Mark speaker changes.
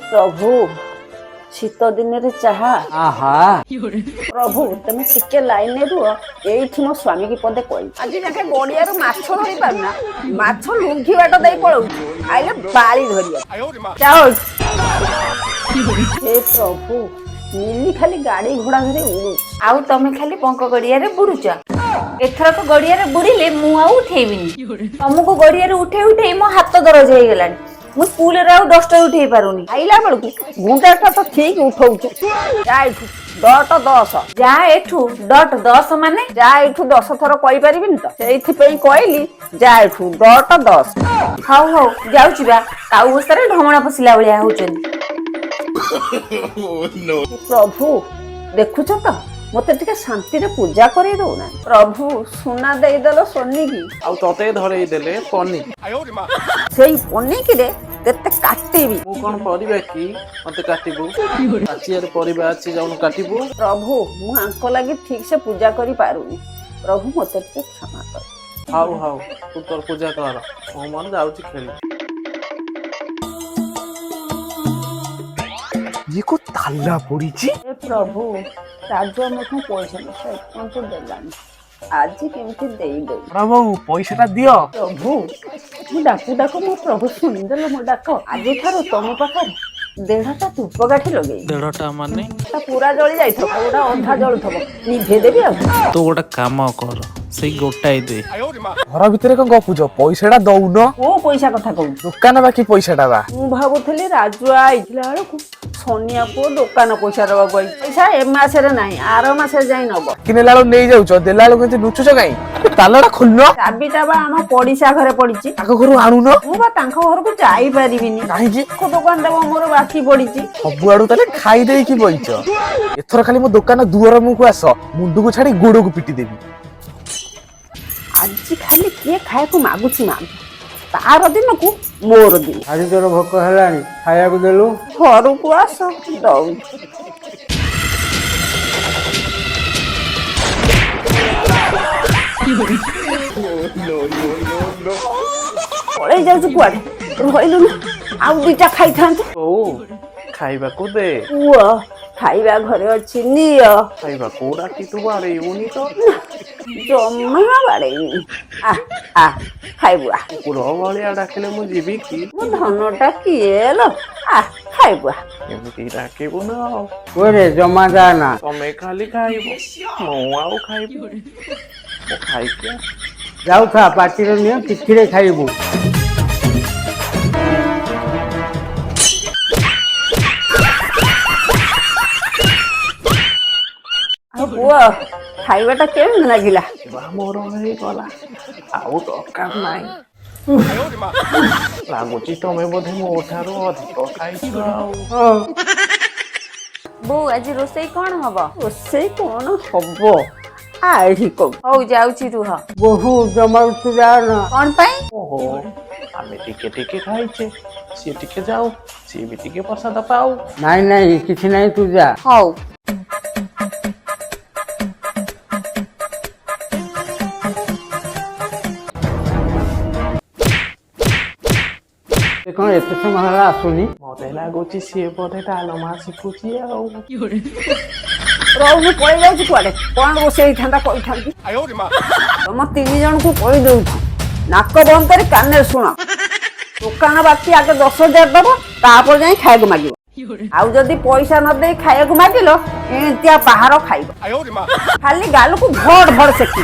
Speaker 1: प्रभु शीत दिन रे चाहा
Speaker 2: आहा
Speaker 1: प्रभु तुम टिके लाइन रुह एठी मो स्वामी की पदे कहि आज जाके गड़िया रो माछ धरि पारना माछ लुंघी बाट दे पळौ आइले बाली धरिया जाओ हे प्रभु मिली खाली गाड़ी घोड़ा धरे उड़ू
Speaker 3: आउ तमे खाली पंक गड़िया रे बुड़ुच एथर को गड़िया रे बुड़िले मु आउ उठेबिनी तुमको गड़िया रे उठे उठे मो हाथ दरज हे गेलानी मु स्कूल रे आउ 10 टा उठेई पारुनी
Speaker 1: आइला बेलकु घुंटाटा तो ठीक उठौछु जा एठू डट 10
Speaker 3: जा एठू डट 10 माने
Speaker 1: जा एठू 10 थर कहि परिबिन तो सेइथि पई कहली जा एठू डट 10
Speaker 3: हाउ हाउ जाउची बा काउ बस्तारे ढमणा पसिला बलिया होचन
Speaker 1: प्रभु देखुछ तो मते टिके शांति रे पूजा करी दो ना प्रभु सुना देई देलो सोनी की
Speaker 2: आउ तते धरई देले पन्नी
Speaker 1: सेई पन्नी की रे तेते काटीबी
Speaker 2: मु कोन परिबा की मते काटिबू आचियार परिबा अछि जाउन काटिबू
Speaker 1: प्रभु मु आंको लागि ठीक से पूजा करी पारुनी प्रभु मते टिके क्षमा कर
Speaker 2: हाउ हाउ तू तोर पूजा कर ओ मन जाउची खेली
Speaker 4: ये को ताला पड़ी छी
Speaker 1: ए प्रभु राजू मखु पैसा न कोन तो देलानी आज केमती देई दो
Speaker 4: प्रभु पैसाटा दियो
Speaker 1: प्रभु मु डाकू डाकू मो प्रभु सुनि देलो मो डाक आज थारो तम पाखर देढ़टा धूप काठी लगेई
Speaker 2: देढ़टा माने
Speaker 1: ता पूरा जळी जाइथो गोटा अंधा जळुथबो निभे देबी आ
Speaker 2: तो गोटा काम कर सेई गोटाई दे
Speaker 4: घर भितरे को गपुज पैसाटा दउनो
Speaker 1: ओ पैसा कथा कहू
Speaker 4: दुकान बाकी पैसाटा बा
Speaker 1: मु भाबुथली राजू आइथिला बेलकु सोनिया को दुकान पैसा दबा पैसा ए मासरे नाही आरो मासरे जाई नबो
Speaker 4: किने लालो नै जाउछ देला लोक जे नुचुछ काई तालाटा खुलनो
Speaker 1: चाबीटा बा हम पड़िसा घरे पड़िची
Speaker 4: ताको घरु आनुनो
Speaker 1: मु बा तांको घर को जाई परिबिनी
Speaker 4: काहे की
Speaker 1: को दुकान देबो मोर बाकी पड़िची
Speaker 4: सब आडू ताले खाई देई की बइछ एथर खाली मो दुकान दुअर मुको आस मुंडू को छाडी गोडो को पिटी देबी
Speaker 1: आज खाली किए खाए को मागुची माग तार दिन को मोर दिन
Speaker 5: आज तोर भोक हेलानी खाया को देलु
Speaker 1: घर को आस दउ पळे जाउछु कुआडे रोइलु ना आउ दुटा खाइ थांत
Speaker 2: ओ खाइबा को दे
Speaker 1: पुआ खाइबा घरे अछि नियो
Speaker 2: खाइबा कोडा की तू बारे यूनी तो
Speaker 1: जम्मा बाड़े आ आ खाइबुआ
Speaker 2: पुरो वालिया डाकले मु जीबी की
Speaker 1: मो धनटा किएलो आ खाइबुआ
Speaker 2: एमती डाकेबो ना
Speaker 5: ओरे जमा जाना
Speaker 2: तमे खाली खाइबो मु आउ खाइबो ओ खाइ के
Speaker 5: जाऊ खा पाटीर नियो किथिरे खाइबू
Speaker 1: पुआ खाइबाटा केम लागिला
Speaker 2: बा मोर हे गला आउ दरकार नाही लागुची तमे बोधे मो ठारो अधिक खाइछ आउ
Speaker 3: बो आज रोसई कोन हबो
Speaker 1: ओसे कोन हबो आही को
Speaker 3: हौ जाउची रुह
Speaker 5: बहु जमा तू जाना
Speaker 3: कोन पई
Speaker 2: ओहो आमे टिके टिके खाइछे सी टिके जाऊ सी भी टिके प्रसाद पाऊ
Speaker 5: नहीं नहीं किछि नहीं तू जा
Speaker 3: हौ
Speaker 5: कौन एते समय हला आसुनी
Speaker 2: मते लागुची सी बोधे डालमा शिखुची आउ
Speaker 1: रहु पळे जाउछु कुआडे कोन रोसे थांदा कहि थांती तम तीन जन को कहि दउछु नाक बंद करी काने सुना दुकान बाकी आगे 10,000 दबो तापर जाई खाए को मागिबो आउ जदी पैसा न दे खाए को मागिलो एंतिया पहाड़ खाइबो खाली गाल को भड़ भड़ सेकी